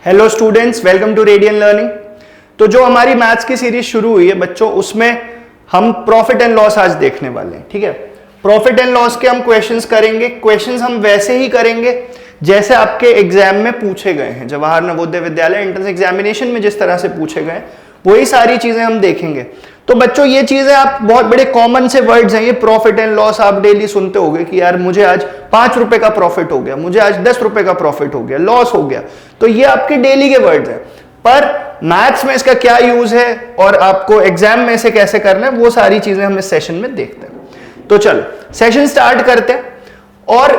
Hello students, welcome to Radian Learning. तो जो हमारी मैथ्स की सीरीज शुरू हुई है बच्चों, उसमें हम प्रॉफिट एंड लॉस आज देखने वाले हैं। ठीक है, प्रॉफिट एंड लॉस के हम क्वेश्चंस करेंगे। क्वेश्चंस हम वैसे ही करेंगे जैसे आपके एग्जाम में पूछे गए हैं, जवाहर नवोदय विद्यालय एंट्रेंस एग्जामिनेशन में जिस तरह से पूछे गए वही सारी चीजें हम देखेंगे। तो बच्चों ये चीजें आप बहुत बड़े कॉमन से वर्ड्स हैं, ये प्रॉफिट एंड लॉस आप डेली सुनते होंगे कि यार मुझे आज 5 रुपए का प्रॉफिट हो गया, मुझे आज 10 रुपए का प्रॉफिट हो गया, लॉस हो गया। तो ये आपके डेली के वर्ड्स हैं, पर मैथ्स में इसका क्या यूज है और आपको एग्जाम में इसे कैसे करना है, वो सारी चीजें हम इस सेशन में देखते हैं। तो चलो सेशन स्टार्ट करते हैं। और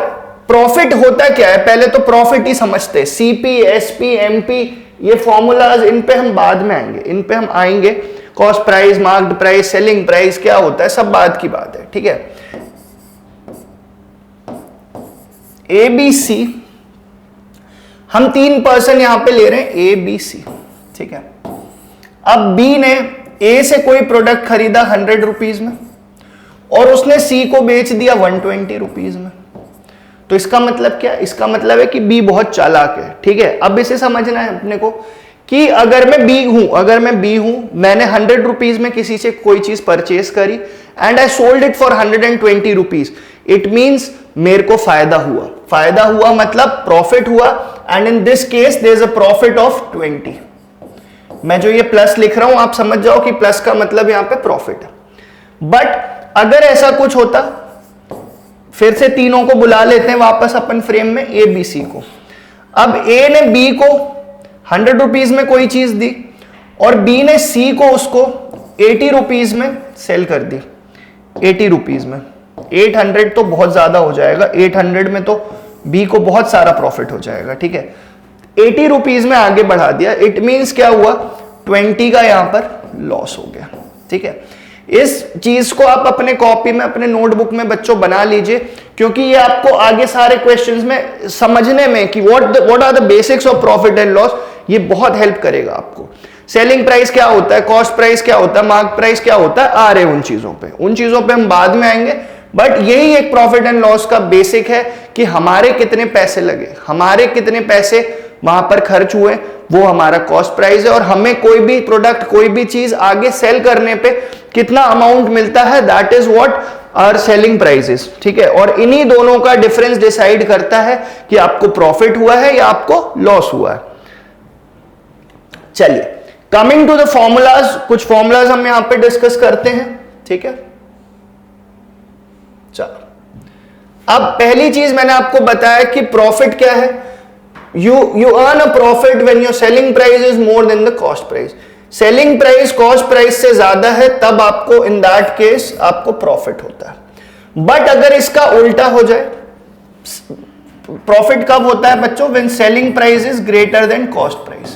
प्रॉफिट होता क्या है, पहले तो प्रॉफिट ही समझते हैं। सीपी, एसपी, एमपी, ये फॉर्मूलाज, इन पे हम बाद में आएंगे, इन पे हम आएंगे। Cost price, marked price, selling price क्या होता है, सब बाद की बात है। ठीक है, ABC हम 3% यहां पे ले रहे हैं, ABC। ठीक है, अब B ने A से कोई प्रोडक्ट खरीदा 100 रुपीज में और उसने C को बेच दिया 120 रुपीज में। तो इसका मतलब क्या है, इसका मतलब है कि B बहुत चालाक है। ठीक है, अब इसे समझना है अपने को कि अगर मैं B हूं, मैंने 100 रुपीज में किसी से कोई चीज परचेज करी and I sold it for 120 rupees, it means मेरे को फायदा हुआ मतलब प्रॉफिट हुआ, and in this case there is a profit of 20। मैं जो ये प्लस लिख रहा हूं आप समझ जाओ कि प्लस का मतलब यहां पे प्रॉफिट है। बट अगर ऐसा कुछ होता, फिर से तीनों को बुला लेते हैं वापस अपन फ्रेम में, A B C को। अब A ने B को 100 रुपीज में कोई चीज दी और B ने C को उसको 80 रुपीज में सेल कर दी। 80 रुपीज में 800 तो बहुत ज्यादा हो जाएगा, 800 में तो B को बहुत सारा प्रॉफिट हो जाएगा। ठीक है, 80 रुपीज में आगे बढ़ा दिया, इट मींस क्या हुआ, 20 का यहां पर लॉस हो गया। ठीक है, इस चीज को आप अपने कॉपी में, अपने नोटबुक में बच्चों बना लीजिए, क्योंकि ये आपको आगे सारे क्वेश्चंस में समझने में कि what are the basics of profit and loss, ये बहुत हेल्प करेगा आपको। सेलिंग प्राइस क्या होता है, कॉस्ट प्राइस क्या होता है, मार्क प्राइस क्या होता है, आ रहे उन चीजों पे हम बाद में आएंगे। बट यही एक प्रॉफिट एंड लॉस का बेसिक है कि हमारे कितने पैसे लगे, हमारे कितने पैसे वहां पर खर्च हुए, वो हमारा कॉस्ट प्राइस है। और हमें कोई भी प्रोडक्ट, कोई भी चीज आगे सेल करने पे कितना अमाउंट मिलता है, that is what our selling prices. ठीक है, और इन्हीं दोनों का डिफरेंस डिसाइड करता है कि आपको प्रॉफिट हुआ है या आपको लॉस हुआ है। चलिए, कमिंग टू द फॉर्मूलाज, कुछ फॉर्मूलाज हम यहां पे डिस्कस करते हैं। ठीक है, चलो, अब पहली चीज मैंने आपको बताया कि प्रॉफिट क्या है। you earn a profit when your selling price is more than the cost price. Selling price cost price से ज्यादा है तब आपको, इन दैट केस आपको प्रॉफिट होता है। बट अगर इसका उल्टा हो जाए, प्रॉफिट कब होता है बच्चों, when selling price is greater than cost price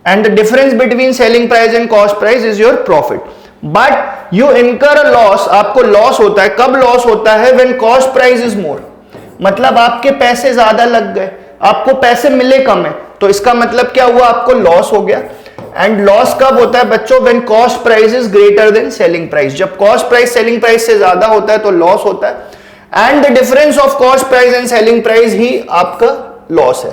and the difference between selling price and cost price is your profit. But you incur a loss, आपको लॉस होता है। कब लॉस होता है, when cost price is more, मतलब आपके पैसे ज्यादा लग गए, आपको पैसे मिले कम है, तो इसका मतलब क्या हुआ, आपको लॉस हो गया। एंड लॉस कब होता है बच्चों, when cost price is greater than selling price. जब कॉस्ट प्राइस सेलिंग प्राइस से ज्यादा होता है तो लॉस होता है, and the difference of cost price and selling price ही आपका लॉस है।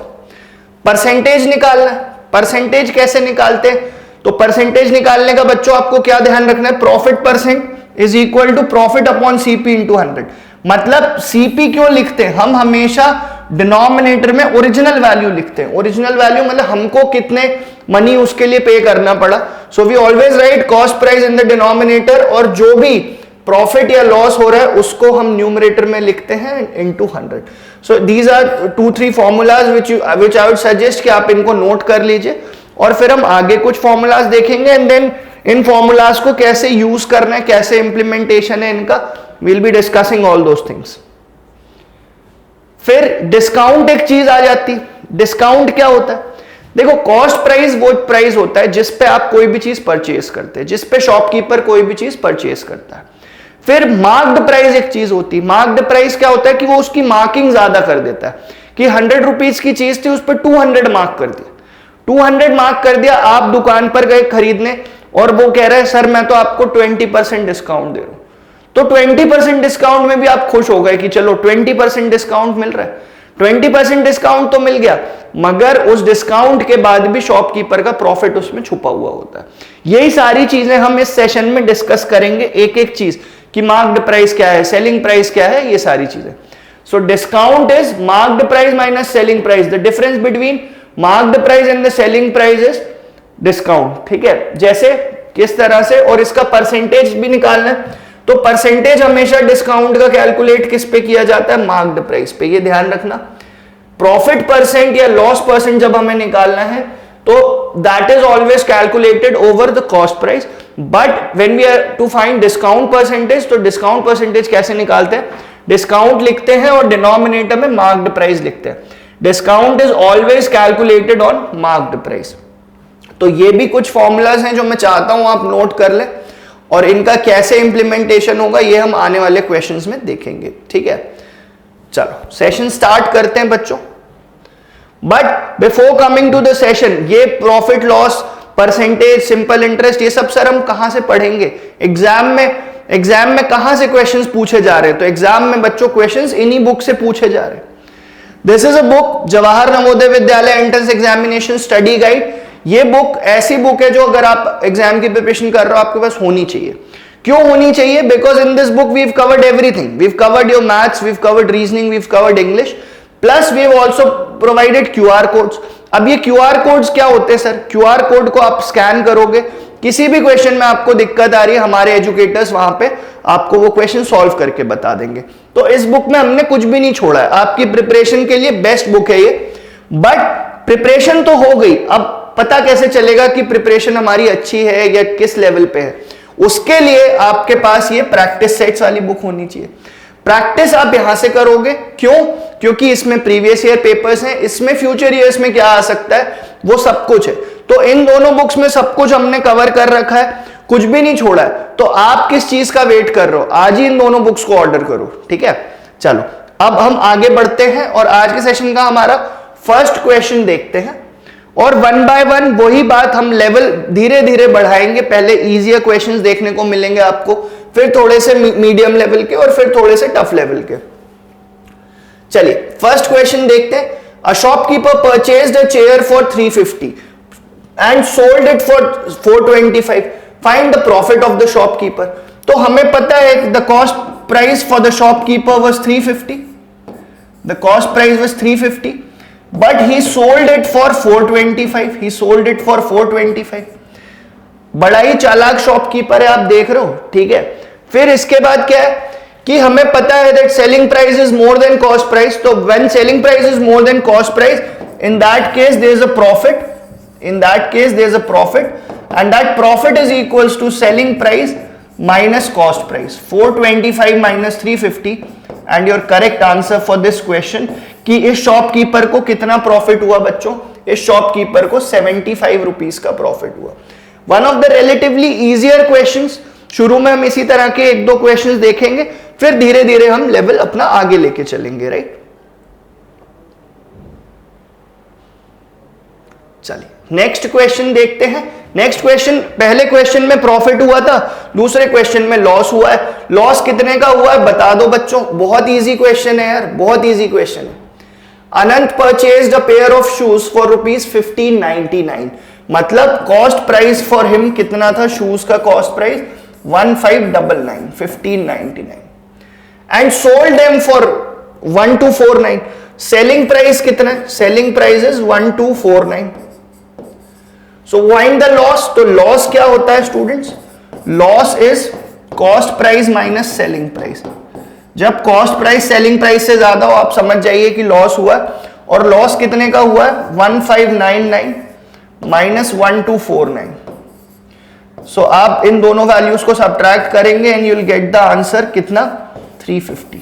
परसेंटेज निकालना है, परसेंटेज कैसे निकालते हैं, तो परसेंटेज निकालने का बच्चों आपको क्या ध्यान रखना है, profit percent is equal to profit upon CP into 100। मतलब सीपी क्यों लिखते हैं, हम हमेशा डिनोमिनेटर में ओरिजिनल वैल्यू लिखते हैं। ओरिजिनल वैल्यू मतलब हमको कितने मनी उसके लिए पे करना पड़ा। So we always write cost price in the denominator, और जो भी प्रॉफिट या लॉस हो रहा है उसको हम न्यूमरेटर में लिखते हैं into 100। So these are 2-3 formulas which I would suggest कि आप इनको नोट कर लीजिए, और फिर हम आगे कुछ फॉर्मूलाज देखेंगे एंड देन इन फॉर्मूलाज को कैसे यूज करना है, कैसे इंप्लीमेंटेशन है इनका, we'll be discussing all those things. फिर डिस्काउंट एक चीज आ जाती। डिस्काउंट क्या होता है, देखो कॉस्ट प्राइस वो प्राइस होता है जिस पे आप कोई भी चीज परचेज करते हैं, जिस पे शॉपकीपर कोई भी चीज परचेज करता है। फिर मार्क्ड प्राइस एक चीज होती है। मार्क्ड प्राइस क्या होता है कि वो उसकी मार्किंग ज्यादा कर देता है, कि 100 रुपीज की चीज थी उस पर 200 मार्क कर दिया, 200 मार्क कर दिया। आप दुकान पर गए खरीदने और वो कह रहा है सर मैं तो आपको 20% डिस्काउंट दे रहा हूं, तो 20% डिस्काउंट में भी आप खुश हो गए कि चलो 20% डिस्काउंट मिल रहा है। 20% डिस्काउंट तो मिल गया, मगर उस डिस्काउंट के बाद भी शॉपकीपर का प्रॉफिट उसमें छुपा हुआ होता है। यही सारी चीजें हम इस सेशन में डिस्कस करेंगे, एक एक चीज कि मार्क्ड प्राइस क्या है, सेलिंग प्राइस क्या है, ये सारी चीजें। So discount is marked price minus selling price, the difference between marked price and the selling price is discount. ठीक है, जैसे किस तरह से, और इसका परसेंटेज भी निकालना है, तो परसेंटेज हमेशा डिस्काउंट का कैलकुलेट किस पे किया जाता है, मार्क्ड प्राइस पे, ये ध्यान रखना। प्रॉफिट परसेंट या लॉस परसेंट जब हमें निकालना है तो that is always calculated over the cost price, but when we are to find discount percentage, तो डिस्काउंट परसेंटेज कैसे निकालते हैं, डिस्काउंट लिखते हैं और डिनोमिनेटर में मार्क्ड प्राइस लिखते हैं। Discount is always calculated on marked price. तो ये भी कुछ फॉर्मूलाज हैं जो मैं चाहता हूं आप नोट कर लें, और इनका कैसे इंप्लीमेंटेशन होगा ये हम आने वाले क्वेश्चंस में देखेंगे। ठीक है, चलो सेशन स्टार्ट करते हैं बच्चों। But before coming to the session, ये profit loss, percentage, simple interest, ये सब सर हम कहां से पढ़ेंगे एग्जाम में कहां से क्वेश्चंस पूछे जा रहे हैं? तो एग्जाम में बच्चों क्वेश्चंस इन्हीं बुक से पूछे जा रहे हैं। This is a book, Jawahar Navodaya Vidyalaya entrance examination study guide. ये बुक ऐसी बुक है जो अगर आप एग्जाम की प्रिपरेशन कर रहे हो आपके पास होनी चाहिए। क्यों होनी चाहिए? Because in this book we have covered everything, we have covered your maths, we have covered reasoning, we have covered English, plus we have also provided QR codes. अब ये क्यूआर कोड्स क्या होते हैं सर? क्यूआर कोड को आप scan करोगे, किसी भी क्वेश्चन में आपको दिक्कत आ रही है, हमारे एजुकेटर्स वहां पे आपको वो क्वेश्चन सॉल्व करके बता देंगे। तो इस बुक में हमने कुछ भी नहीं छोड़ा है, आपकी प्रिपरेशन के लिए बेस्ट बुक है ये। बट प्रिपरेशन तो हो गई, अब पता कैसे चलेगा कि प्रिपरेशन हमारी अच्छी है या किस लेवल पे है? उसके लिए आपके पास ये प्रैक्टिस सेट्स वाली बुक होनी चाहिए। प्रैक्टिस आप यहां से करोगे, क्यों? क्योंकि इसमें प्रीवियस ईयर पेपर्स हैं, इसमें फ्यूचर ईयर्स में क्या आ सकता है वो सब कुछ है। तो इन दोनों बुक्स में सब कुछ हमने कवर कर रखा है, कुछ भी नहीं छोड़ा है। तो आप किस चीज का वेट कर रहे हो? आज ही इन दोनों बुक्स को ऑर्डर करो। ठीक है, चलो अब हम आगे बढ़ते हैं और आज के सेशन का हमारा फर्स्ट क्वेश्चन देखते हैं, और वन बाय वन वही बात हम लेवल धीरे धीरे बढ़ाएंगे। पहले इजियर क्वेश्चंस देखने को मिलेंगे आपको, फिर थोड़े से मीडियम लेवल के, और फिर थोड़े से टफ लेवल के। चलिए फर्स्ट क्वेश्चन देखते हैं। A shopkeeper purchased a chair for 350 and sold it for 425, find the profit of the shopkeeper. तो हमें पता है the cost price for the shopkeeper was 350, the cost price was 350, but he sold it for 425, he sold it for 425। बड़ा ही चालाक shopkeeper है, आप देख रहे हो। ठीक है, फिर इसके बाद क्या है कि हमें पता है that selling price is more than cost price, तो when selling price is more than cost price, in that case there is a profit, in that case there is a profit, and that profit is equals to selling price minus cost price, 425 minus 350, and your correct answer for this question कि इस shopkeeper को कितना profit हुआ बच्चों? इस shopkeeper को 75 rupees का profit हुआ। One of the relatively easier questions. शुरू में हम इसी तरह के एक दो क्वेश्चंस देखेंगे, फिर धीरे धीरे हम लेवल अपना आगे लेके चलेंगे। राइट, चलिए नेक्स्ट क्वेश्चन देखते हैं। नेक्स्ट क्वेश्चन, पहले क्वेश्चन में प्रॉफिट हुआ था, दूसरे क्वेश्चन में लॉस हुआ है। लॉस कितने का हुआ है बता दो बच्चों। बहुत इजी क्वेश्चन है यार, बहुत इजी क्वेश्चन है। Anant purchased a pair of shoes for ₹1599, मतलब कॉस्ट प्राइस फॉर हिम कितना था? शूज का cost price 1599, 1599, and sold them for 1249। Selling price कितना है? Selling price is 1249। So find the loss. तो लॉस क्या होता है students? Loss is cost price minus selling price. जब कॉस्ट प्राइस सेलिंग प्राइस से ज्यादा हो आप समझ जाइए कि लॉस हुआ, और लॉस कितने का हुआ है? 1599 माइनस 1249। सो आप इन दोनों वैल्यूज को सब्ट्रैक्ट करेंगे and you will get the answer कितना? 350।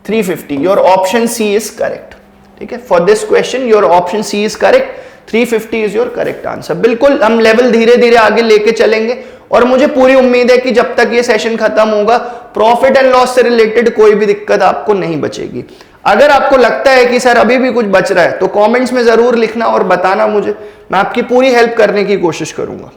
350। Your option C is correct. ठीक है, for this question your option C is correct. 350 is your correct answer. बिल्कुल हम लेवल धीरे धीरे आगे लेके चलेंगे, और मुझे पूरी उम्मीद है कि जब तक ये सेशन खत्म होगा प्रॉफिट एंड लॉस से रिलेटेड कोई भी दिक्कत आपको नहीं बचेगी। अगर आपको लगता है कि सर अभी भी कुछ बच रहा है तो कमेंट्स में जरूर लिखना और बताना मुझे, मैं आपकी पूरी हेल्प करने की कोशिश करूंगा।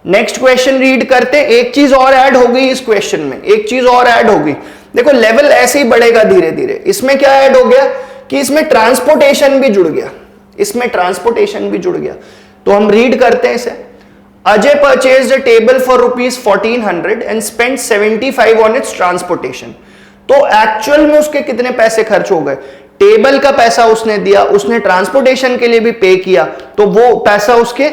नेक्स्ट क्वेश्चन रीड करते हैं। एक चीज और ऐड हो गई इस क्वेश्चन में, एक चीज और ऐड हो गई। देखो लेवल ऐसे ही बढ़ेगा धीरे धीरे। इसमें क्या ऐड हो गया कि इसमें ट्रांसपोर्टेशन भी जुड़ गया, इसमें ट्रांसपोर्टेशन भी जुड़ गया। तो हम रीड करते हैं इसे। Ajay purchased a table for ₹1400 and spent 75 on it's transportation. तो एक्चुअल में उसके कितने पैसे खर्च हो गए? टेबल का पैसा उसने दिया, उसने ट्रांसपोर्टेशन के लिए भी पे किया, तो वो पैसा उसके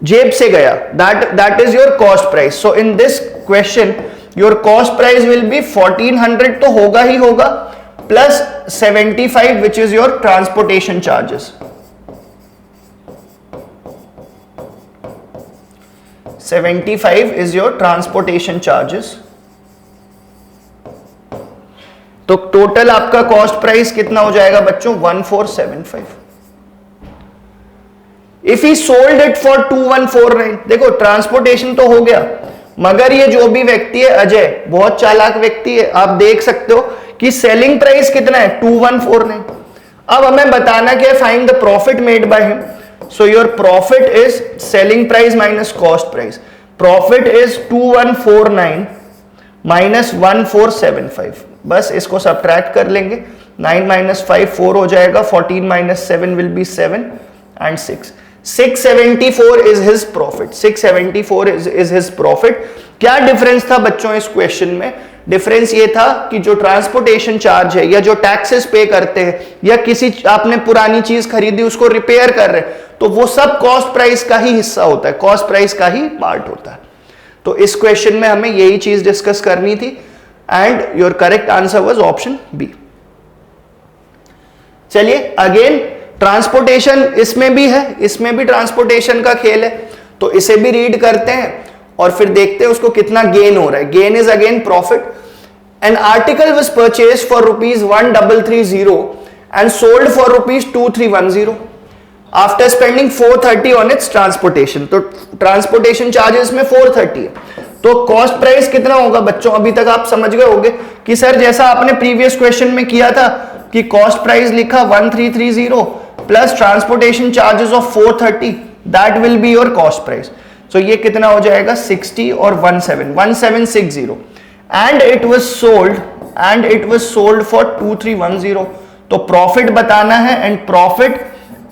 जेब से गया। That is your cost price. So in this question your cost price will B 1400 तो होगा ही होगा, plus 75 which is your transportation charges. 75 is your transportation charges। तो टोटल आपका कॉस्ट प्राइस कितना हो जाएगा बच्चों? 1475। If he sold it for 2149, देखो ट्रांसपोर्टेशन तो हो गया, मगर ये जो भी व्यक्ति है अजय बहुत चालाक व्यक्ति है, आप देख सकते हो कि सेलिंग प्राइस कितना है? 2149। अब हमें बताना क्या है? Find the profit made by him. So your profit is selling price minus cost price. Profit is 2149 minus 1475. बस इसको सब्ट्रैक्ट कर लेंगे। 9 minus 5 4 हो जाएगा, 14 minus 7 will be 7 and 6. 674 is his profit. 674 is his profit. क्या डिफरेंस था बच्चों इस क्वेश्चन में? डिफरेंस ये था कि जो ट्रांसपोर्टेशन चार्ज है या जो टैक्सेस पे करते हैं या किसी आपने पुरानी चीज खरीदी उसको रिपेयर कर रहे हैं, तो वो सब कॉस्ट प्राइस का ही हिस्सा होता है, कॉस्ट प्राइस का ही पार्ट होता है। तो इस क्वेश्चन में हमें यही चीज डिस्कस करनी थी and your correct answer was option B. चलिए अगेन ट्रांसपोर्टेशन इसमें भी है, इसमें भी ट्रांसपोर्टेशन का खेल है, तो इसे भी रीड करते हैं और फिर देखते हैं उसको कितना गेन हो रहा है। Gain is again profit. An article was purchased for ₹1330 and sold for ₹2310 after spending 430 on it's transportation. तो ट्रांसपोर्टेशन चार्जेस में 430 है, तो कॉस्ट प्राइस कितना होगा बच्चों? अभी तक आप समझ गए होंगे कि सर जैसा आपने प्रीवियस क्वेश्चन में किया था कि कॉस्ट प्राइस लिखा 1330 plus transportation charges of 430, that will be your cost price. So ये कितना हो जाएगा? 60 और 1760 and it was sold for 2310। तो प्रॉफिट बताना है and profit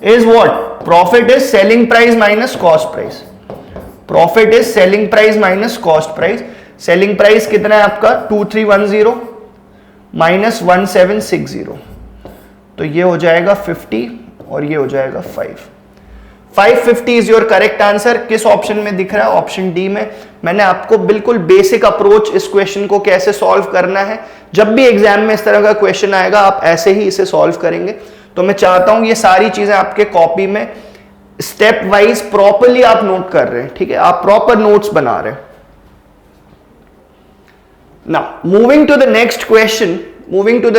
is what? Profit is selling price minus cost price. Profit is selling price minus cost price. Selling price कितना है आपका? 2310 माइनस 1760, तो ये हो जाएगा 50 और ये हो जाएगा 550 इज योर करेक्ट आंसर। किस ऑप्शन में दिख रहा है? ऑप्शन डी में। मैंने आपको बिल्कुल बेसिक अप्रोच इस क्वेश्चन को कैसे सॉल्व करना है, जब भी एग्जाम में इस तरह का क्वेश्चन आएगा आप ऐसे ही इसे सॉल्व करेंगे। तो मैं चाहता हूं ये सारी चीजें आपके कॉपी में स्टेप वाइज प्रॉपरली आप नोट कर रहे हैं, ठीक है? आप प्रॉपर नोट्स बना रहे हैं। Now moving to the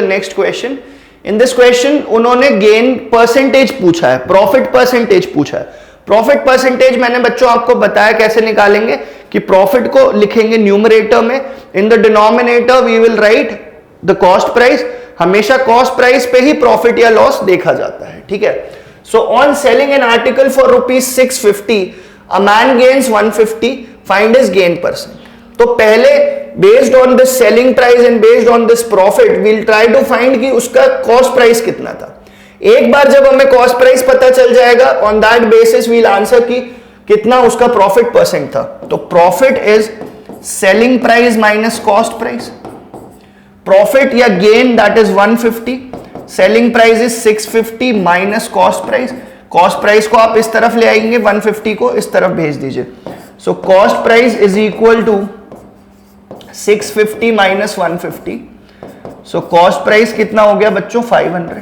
next question. In this question उन्होंने गेन परसेंटेज पूछा है, प्रॉफिट परसेंटेज पूछा है। प्रॉफिट परसेंटेज मैंने बच्चों आपको बताया कैसे निकालेंगे कि प्रॉफिट को लिखेंगे न्यूमरेटर में, in the denominator we will write the cost price. हमेशा कॉस्ट प्राइस पे ही प्रॉफिट या लॉस देखा जाता है, ठीक है? So on selling an article for ₹650 a man gains 150, find his gain percent. तो पहले based on this selling price and based on this profit we'll try to find कि उसका कॉस्ट प्राइस कितना था। एक बार जब हमें कॉस्ट प्राइस पता चल जाएगा, on that basis we'll answer कि कितना उसका प्रॉफिट परसेंट था। तो profit is selling price minus cost price. Profit या gain that is 150, selling price is 650 minus cost price. Cost price को आप इस तरफ ले आएंगे, 150 को इस तरफ भेज दीजिए। So cost price is equal to 650 minus 150। So cost price कितना हो गया बच्चों? 500।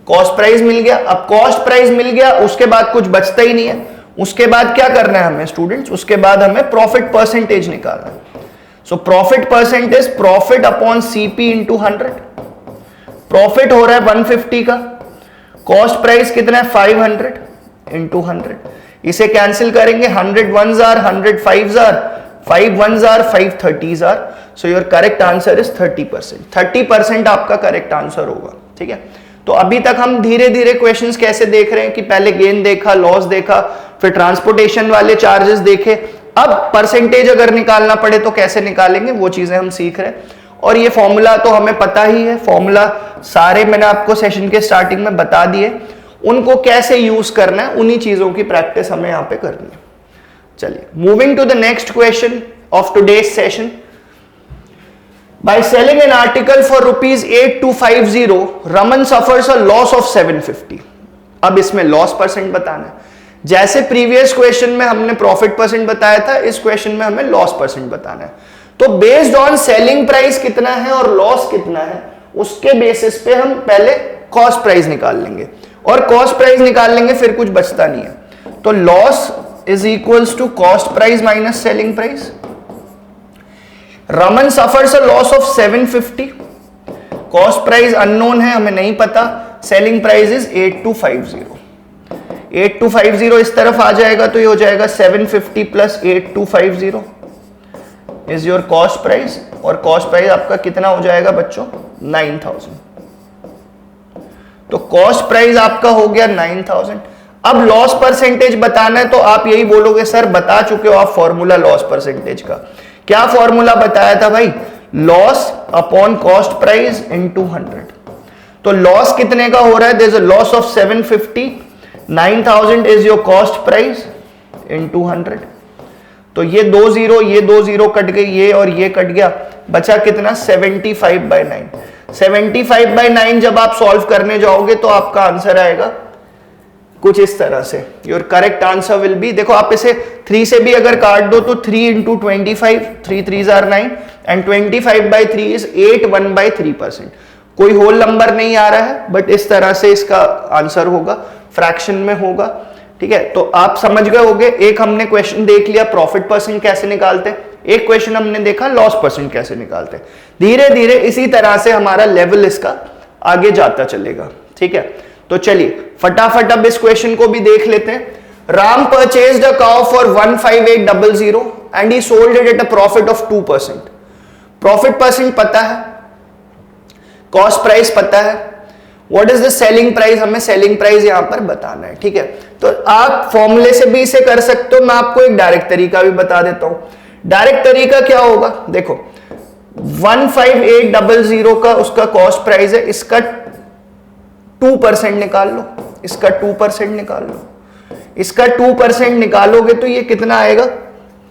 कॉस्ट प्राइस मिल गया। अब कॉस्ट प्राइस मिल गया, उसके बाद कुछ बचता ही नहीं है। उसके बाद क्या करना है हमें स्टूडेंट्स? उसके बाद हमें प्रॉफिट परसेंटेज निकालना है। So profit percentage profit upon CP into 100। Profit हो रहा है 150 का, कॉस्ट प्राइस कितना है? 500 इंटू 100। इसे कैंसिल करेंगे, 100 1s are 100 5s are 5 1s are 5 30s are। So your correct answer is 30%। 30% आपका करेक्ट आंसर होगा, ठीक है? तो अभी तक हम धीरे धीरे क्वेश्चंस कैसे देख रहे हैं कि पहले गेन देखा, लॉस देखा, फिर ट्रांसपोर्टेशन वाले चार्जेस देखे, अब परसेंटेज अगर निकालना पड़े तो कैसे निकालेंगे, वो चीजें हम सीख रहे हैं। और ये फॉर्मूला तो हमें पता ही है, फॉर्मूला सारे मैंने आपको सेशन के स्टार्टिंग में बता दिए, उनको कैसे यूज करना है उन्हीं चीजों की प्रैक्टिस हमें यहां पे करनी है। चलिए, moving to the next question of today's session. By selling an article for ₹8250, Raman suffers a loss of 750. अब इसमें लॉस परसेंट बताना है। जैसे प्रीवियस क्वेश्चन में हमने प्रॉफिट परसेंट बताया था, इस क्वेश्चन में हमें लॉस परसेंट बताना है। तो बेस्ड ऑन सेलिंग प्राइस कितना है और लॉस कितना है, उसके बेसिस पे हम पहले कॉस्ट प्राइस निकाल लेंगे, और कॉस्ट प्राइस निकाल लेंगे फिर कुछ बचता नहीं है। तो loss is equals to cost price minus selling price. Raman suffers a loss of 750, cost price unknown है, हमें नहीं पता, सेलिंग प्राइस इज 8250। 8250 इस तरफ आ जाएगा तो ये हो जाएगा 750 plus 8250 is your cost price, और कॉस्ट प्राइस आपका कितना हो जाएगा बच्चों, 9000। तो कॉस्ट प्राइस आपका हो गया 9000। अब लॉस परसेंटेज बताना है तो आप यही बोलोगे सर बता चुके हो आप फॉर्मूला लॉस परसेंटेज का। क्या फॉर्मूला बताया था भाई, loss upon cost price into 100। तो लॉस कितने का हो रहा है, there is a loss of 750, 9000 is your cost price into 100। तो ये 2 जीरो कट गई, ये और ये कट गया, बचा कितना 75/9। 75/9 जब आप सॉल्व करने जाओगे तो आपका आंसर आएगा कुछ इस तरह से। Your correct answer will be, देखो आप इसे 3 से भी अगर काट दो तो 3 into 25, 3 3s are 9 and 25/3 is 8 1/3%। कोई होल नंबर नहीं आ रहा है, बट इस तरह से इसका आंसर होगा, फ्रैक्शन में होगा। ठीक है, तो आप समझ गए होंगे। एक हमने क्वेश्चन देख लिया प्रॉफिट परसेंट कैसे निकालते हैं, एक क्वेश्चन हमने देखा लॉस परसेंट कैसे निकालते हैं। धीरे धीरे इसी तरह से हमारा लेवल इसका आगे जाता चलेगा। ठीक है, तो चलिए फटाफट अब इस क्वेश्चन को भी देख लेते हैं। Ram purchased a cow for 15800 and he sold it at a profit of 2%। Profit percent पता है, कॉस्ट प्राइस पता है, what is the selling price, हमें सेलिंग प्राइस यहां पर बताना है। ठीक है, तो आप फॉर्मूले से भी इसे कर सकते हो, मैं आपको एक डायरेक्ट तरीका भी बता देता हूं। डायरेक्ट तरीका क्या होगा, देखो 15800 का उसका कॉस्ट प्राइस है, इसका 2% निकाल लो, इसका 2% निकाल लो, इसका 2% निकालोगे तो ये कितना आएगा,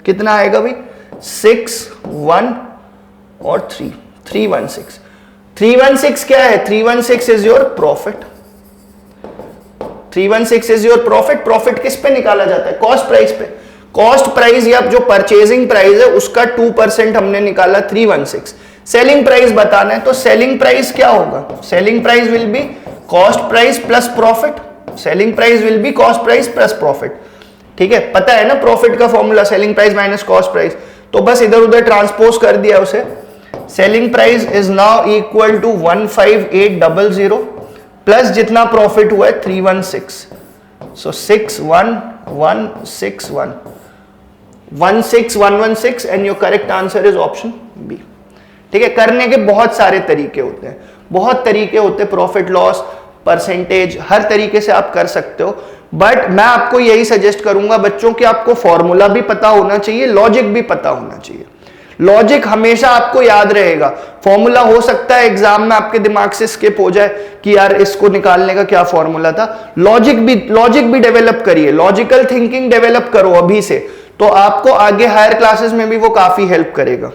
कितना आएगा भाई 6 1 और 3 316। 316 क्या है, 316 is your profit. 316 is your profit. Profit किस पे निकाला जाता है, कॉस्ट प्राइस पे। कॉस्ट प्राइस या जो परचेजिंग प्राइस है उसका 2% हमने निकाला 316। सेलिंग प्राइस बताना है तो सेलिंग प्राइस क्या होगा, selling price will be cost price plus profit. Selling price will be cost price plus profit. ठीक है, पता है ना प्रॉफिट का formula, selling price minus cost price. तो बस इधर उधर ट्रांसपोज कर दिया उसे। Selling price is now equal to 15800 plus जितना प्रॉफिट हुआ है 316, so 61161 16116 and your correct answer is option B. ठीक है, करने के बहुत सारे तरीके होते हैं, बहुत तरीके होते हैं, प्रॉफिट लॉस परसेंटेज हर तरीके से आप कर सकते हो। बट मैं आपको यही सजेस्ट करूंगा बच्चों कि आपको फॉर्मूला भी पता होना चाहिए, लॉजिक भी पता होना चाहिए। लॉजिक हमेशा आपको याद रहेगा, फॉर्मूला हो सकता है एग्जाम में आपके दिमाग से स्किप हो जाए कि यार इसको निकालने का क्या फॉर्मूला था। लॉजिक भी डेवलप करिए, लॉजिकल थिंकिंग डेवलप करो अभी से, तो आपको आगे हायर क्लासेस में भी वो काफी हेल्प करेगा।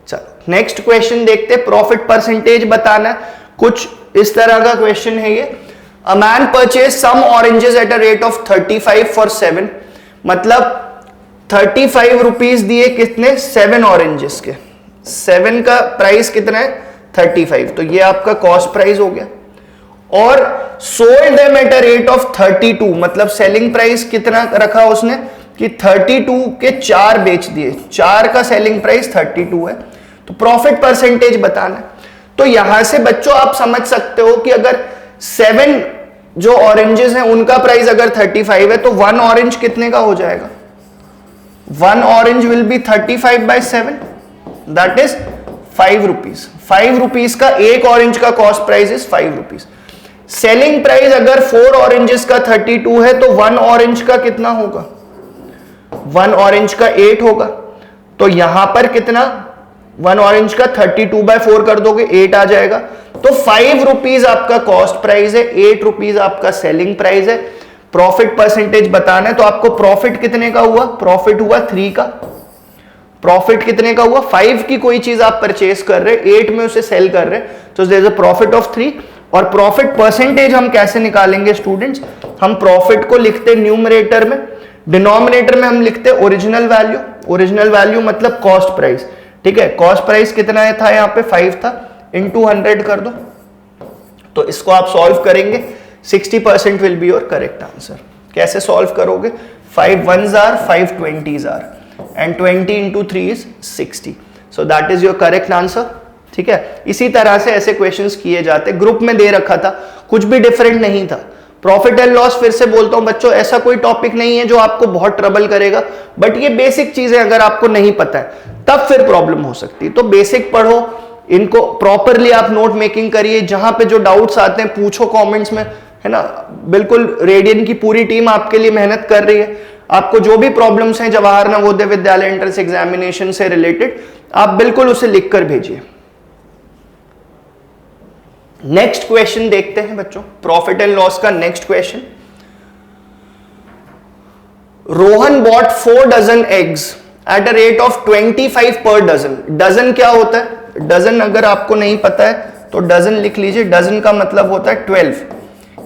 चलो नेक्स्ट क्वेश्चन देखते, प्रॉफिट परसेंटेज बताना है, कुछ इस तरह का क्वेश्चन है ये। A man purchase some oranges at a rate of 35 for 7, मतलब 35 रुपीज दिए कितने, 7 ऑरेंजेस के, 7 का प्राइस कितना है 35, तो ये आपका कॉस्ट प्राइस हो गया। और sold them at a rate of 32, मतलब सेलिंग प्राइस कितना रखा उसने कि 32 के 4 बेच दिए, 4 का सेलिंग प्राइस 32 है, तो प्रॉफिट परसेंटेज बताना है। तो यहां से बच्चों आप समझ सकते हो कि अगर 7 जो ऑरेंजेस हैं उनका प्राइस अगर 35 है तो 1 ऑरेंज कितने का हो जाएगा, 1 orange will be 35/7, that is 5 rupees. 5 rupees का एक ऑरेंज का cost price is 5 rupees. Selling price अगर 4 ऑरेंजेस का 32 है तो 1 ऑरेंज का कितना होगा, 1 ऑरेंज का 8 होगा, तो यहां पर कितना 1 ऑरेंज का 32/4 कर दोगे 8 आ जाएगा। तो 5 रुपीज आपका कॉस्ट प्राइस है, 8 रुपीज आपका सेलिंग प्राइस है। प्रॉफिट परसेंटेज बताना है तो आपको प्रॉफिट कितने का हुआ, प्रॉफिट हुआ 3 का। प्रॉफिट कितने का हुआ, 5 की कोई चीज आप परचेस कर रहे, 8 में उसे सेल कर रहे, तो there is a profit of 3। और प्रॉफिट परसेंटेज हम कैसे निकालेंगे स्टूडेंट्स, हम प्रॉफिट को लिखते न्यूमरेटर में, डिनोमिनेटर में हम लिखते ओरिजिनल वैल्यू। ओरिजिनल वैल्यू मतलब कॉस्ट प्राइस, ठीक है। कॉस्ट प्राइस कितना था यहाँ पे 5 था, इंटू 100 कर दो, तो इसको आप सॉल्व करेंगे 60% will be your correct answer. कैसे सॉल्व करोगे, 5 1s are 5 20s are and 20 into 3 is 60, so that is your correct answer, ठीक है। इसी तरह से ऐसे क्वेश्चंस किए जाते, ग्रुप में दे रखा था, कुछ भी डिफरेंट नहीं था। प्रॉफिट एंड लॉस फिर से बोलता हूं बच्चों, ऐसा कोई टॉपिक नहीं है जो आपको बहुत ट्रबल करेगा, बट ये बेसिक चीजें अगर आपको नहीं पता है तब फिर प्रॉब्लम हो सकती है। तो बेसिक पढ़ो, इनको प्रॉपरली आप नोट मेकिंग करिए, जहां पे जो डाउट्स आते हैं पूछो कमेंट्स में, है ना। बिल्कुल रेडियन की पूरी टीम आपके लिए मेहनत कर रही है। आपको जो भी प्रॉब्लम्स हैं जवाहर नवोदय विद्यालय एंट्रेंस एग्जामिनेशन से रिलेटेड, आप बिल्कुल उसे लिखकर भेजिए। नेक्स्ट क्वेश्चन देखते हैं बच्चों, प्रॉफिट एंड लॉस का next question. Rohan bought 4 dozen eggs at a rate of 25 per dozen. Dozen क्या होता है, डजन अगर आपको नहीं पता है तो डजन लिख लीजिए। डजन का मतलब होता है 12।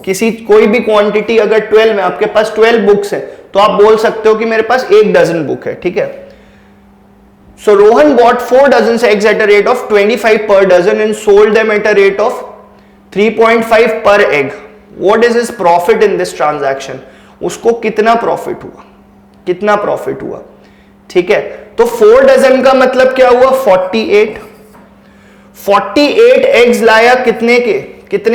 किसी कोई भी क्वांटिटी अगर 12 है, आपके पास 12 बुक्स है, तो आप बोल सकते हो कि मेरे पास 1 डजन बुक है, ठीक है। So Rohan bought 4 dozen eggs at a rate of 25 per dozen and sold them at a rate of 3.5 per egg. What is his profit in this transaction. उसको कितना प्रॉफिट हुआ, कितना प्रॉफिट हुआ, ठीक है। तो 4 डजन का मतलब क्या हुआ, 48। 48 एग्स लाया, कितने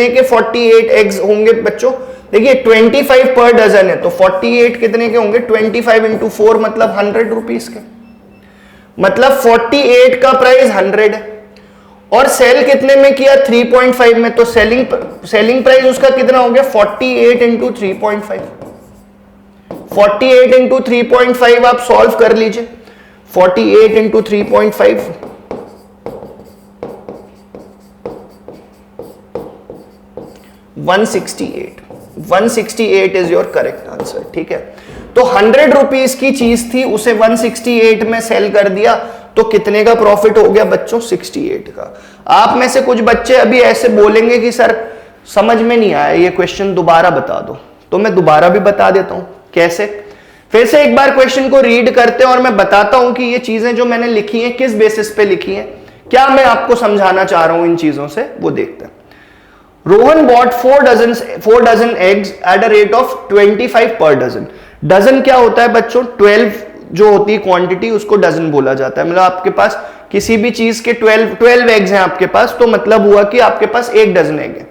के 48 एग्स होंगे बच्चों, देखिए 25 पर डजन है तो 48 कितने के होंगे, 25 इंटू 4 मतलब 100 रुपीज के। मतलब 48 का प्राइस 100 है और सेल कितने में किया, 3.5 में, तो सेलिंग प्राइस उसका कितना हो गया, 48 इंटू 3.5। 48 इंटू 3.5 आप सॉल्व कर लीजिए। 48 into 3.5 168 is your correct answer, ठीक है। तो 100 रुपीज की चीज थी, उसे 168 में सेल कर दिया, तो कितने का प्रॉफिट हो गया बच्चों, 68 का। आप में से कुछ बच्चे अभी ऐसे बोलेंगे कि सर समझ में नहीं आया, ये क्वेश्चन दोबारा बता दो, तो मैं दोबारा भी बता देता हूं। कैसे, फिर से एक बार क्वेश्चन को रीड करते हैं और मैं बताता हूं कि ये चीजें जो मैंने लिखी हैं किस बेसिस पे लिखी हैं, क्या मैं आपको समझाना चाह रहा हूं इन चीजों से, वो देखते हैं। Rohan bought 4 dozen eggs at a rate of 25 per dozen. Dozen क्या होता है बच्चों, 12 जो होती है क्वांटिटी, उसको डजन बोला जाता है। मतलब आपके पास किसी भी चीज के 12 एग्स हैं आपके पास, तो मतलब हुआ कि आपके पास 1 डजन एग है,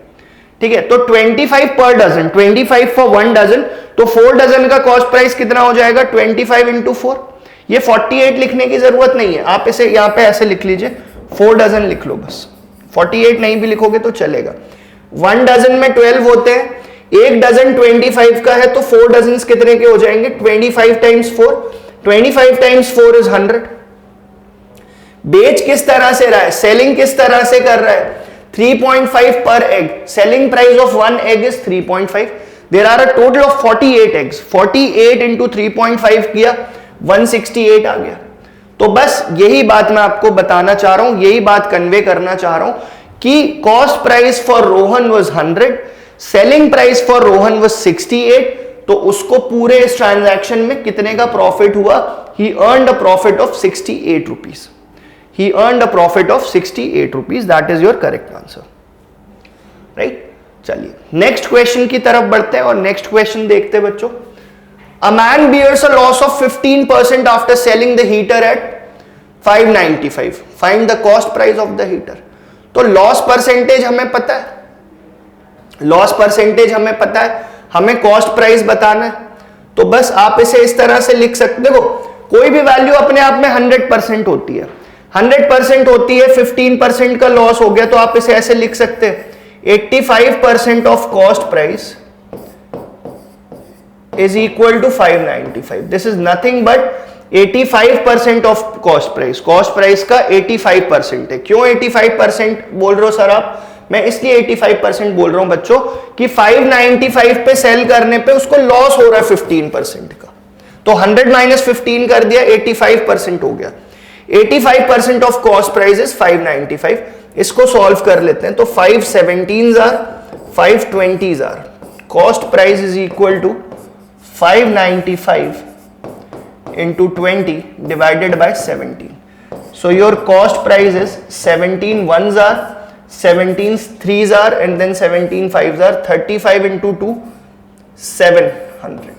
ठीक है। तो 25 पर डजन, 25 फॉर 1 डजन, तो 4 डजन का कॉस्ट प्राइस कितना हो जाएगा, 25 इंटू 4। ये 48 लिखने की जरूरत नहीं है, आप इसे यहां पे ऐसे लिख लीजिए, 4 डजन लिख लो बस, 48 नहीं भी लिखोगे तो चलेगा। 1 डजन में 12 होते हैं, 1 डजन 25 का है, तो 4 डजन कितने के हो जाएंगे, 25 टाइम्स 4, 25 टाइम्स 4 इज 100। बेच किस तरह से रहा है, सेलिंग किस तरह से कर रहा है, 3.5 per egg. Selling price of 1 egg is 3.5। There are a total of 48 eggs, 48 into 3.5 किया, 168 आ गया। तो बस यही बात मैं आपको बताना चाह रहा हूं, यही बात कन्वे करना चाह रहा हूं कि cost price for Rohan was 100, selling price for Rohan was 68, तो उसको पूरे इस ट्रांजैक्शन में कितने का प्रॉफिट हुआ, he earned a profit of 68 rupees. He earned a profit of 68 rupees. That is your correct answer, right? चलिए नेक्स्ट क्वेश्चन की तरफ बढ़ते हैं और नेक्स्ट क्वेश्चन देखते हैं बच्चों। A man bears a loss of 15% after selling the heater at 595. Find the cost price of the heater. तो लॉस परसेंटेज हमें पता है, लॉस परसेंटेज हमें पता है, हमें कॉस्ट प्राइस बताना है। तो बस आप इसे इस तरह से लिख सकते, देखो कोई भी वैल्यू अपने आप में 100% होती है, 100% होती है, 15% का लॉस हो गया, तो आप इसे ऐसे लिख सकते हैं, 85% of cost price is equal to 595. This is nothing but 85% of cost price. Cost price का 85% है. क्यों 85% बोल रहे हो सर आप? मैं इसलिए 85% बोल रहा हूं बच्चों कि 595 पे सेल करने पे उसको लॉस हो रहा है 15% का. तो 100 माइनस 15 कर दिया, 85% हो गया. 85% ऑफ कॉस्ट प्राइस इज 595. इसको सॉल्व कर लेते हैं. तो 517s are 520s are. Cost price is equal to 595 into 20 divided by 17. So your cost price is 17 ones are, 17 threes are, and then 17 fives are. 35 into 2 700.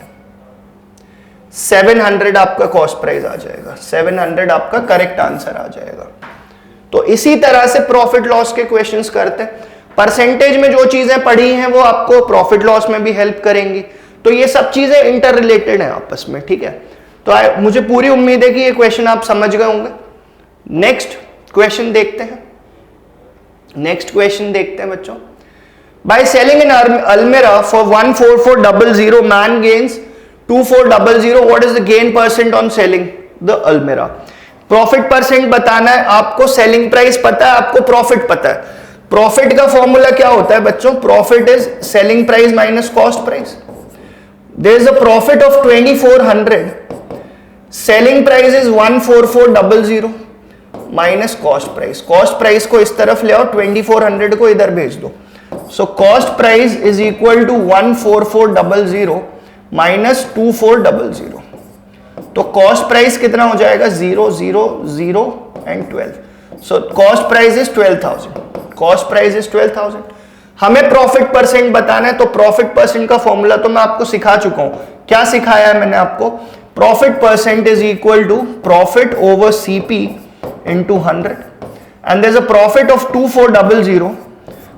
700 आपका cost price आ जाएगा. 700 आपका correct answer आ जाएगा. तो इसी तरह से प्रॉफिट लॉस के questions करते हैं. परसेंटेज में जो चीजें पढ़ी हैं वो आपको प्रॉफिट लॉस में भी हेल्प करेंगी. तो ये सब चीजें इंटर रिलेटेड हैं आपस में, ठीक है. तो मुझे पूरी उम्मीद है कि ये क्वेश्चन आप समझ गए होंगे. नेक्स्ट क्वेश्चन देखते हैं. नेक्स्ट क्वेश्चन देखते हैं बच्चों. By selling an almirah for 14400 man gains 2400. What is the gain percent on selling the almirah? Profit percent बताना है आपको. सेलिंग प्राइस पता है आपको, प्रॉफिट पता है. प्रॉफिट का फॉर्मूला क्या होता है बच्चों? Profit is selling price minus cost price. There is a profit of 2400. Selling price is 14400 minus cost price. Cost price को इस तरफ ले आओ, 2400 को इधर भेज दो. So cost price is equal to 14400 minus 2400. तो कॉस्ट प्राइस कितना हो जाएगा? 0 0 0 and 12. So cost price is 12,000. Cost price is 12,000. हमें प्रॉफिट परसेंट बताना है. तो प्रॉफिट परसेंट का फॉर्मूला तो मैं आपको सिखा चुका हूं. क्या सिखाया है मैंने आपको? Profit percent is equal to profit over CP into 100, and there's a profit of 2400.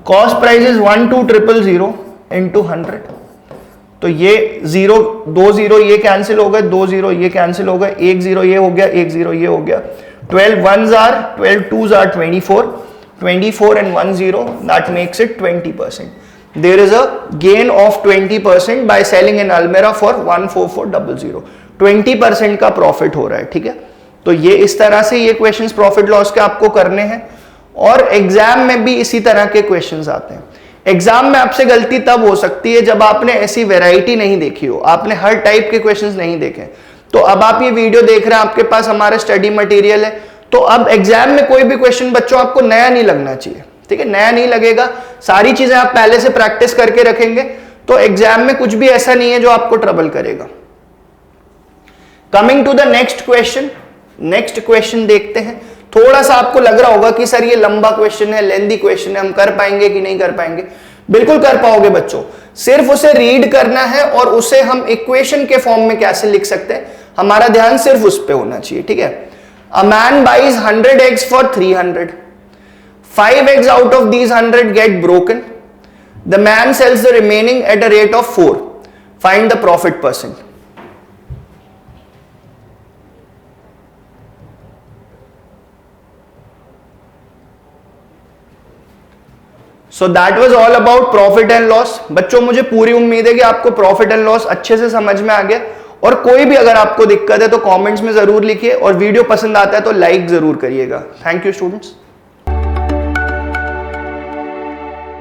Cost price is 12000 into 100. तो ये 0 2 0 ये कैंसिल हो गए, 2 0 ये कैंसिल हो गए, 1 0 ये हो गया, 1 0 ये हो गया. 12 ones are 12 twos are 24. 24 and 1 0, that makes it 20%. There is a gain of 20% by selling in Almera for 14400. 20% का प्रॉफिट हो रहा है, ठीक है. तो ये इस तरह से ये क्वेश्चंस प्रॉफिट लॉस के आपको करने हैं. और एग्जाम में भी इसी तरह के क्वेश्चंस आते हैं. एग्जाम में आपसे गलती तब हो सकती है जब आपने ऐसी वैरायटी नहीं देखी हो, आपने हर टाइप के क्वेश्चंस नहीं देखे. तो अब आप ये वीडियो देख रहे हैं, आपके पास हमारा स्टडी मटेरियल है. तो अब एग्जाम में कोई भी क्वेश्चन बच्चों आपको नया नहीं लगना चाहिए, ठीक है. नया नहीं लगेगा. सारी चीजें आप पहले से प्रैक्टिस करके रखेंगे तो एग्जाम में कुछ भी ऐसा नहीं है जो आपको ट्रबल करेगा. Coming to the next question. Next question देखते हैं. थोड़ा सा आपको लग रहा होगा कि सर ये लंबा क्वेश्चन है, लेंथी क्वेश्चन है, हम कर पाएंगे कि नहीं कर पाएंगे. बिल्कुल कर पाओगे बच्चों. सिर्फ उसे रीड करना है और उसे हम इक्वेशन के फॉर्म में कैसे लिख सकते हैं, हमारा ध्यान सिर्फ उस पे होना चाहिए, ठीक है. A man buys 100 eggs for 300. 5 eggs out of these 100 get broken. The man sells the remaining at a rate of 4. Find the profit percent. So that was all about profit and loss. बच्चों मुझे पूरी उम्मीद है कि आपको profit and loss अच्छे से समझ में आ गया. और कोई भी अगर आपको दिक्कत है तो कमेंट्स में जरूर लिखिए, और वीडियो पसंद आता है तो लाइक जरूर करिएगा. Thank you students.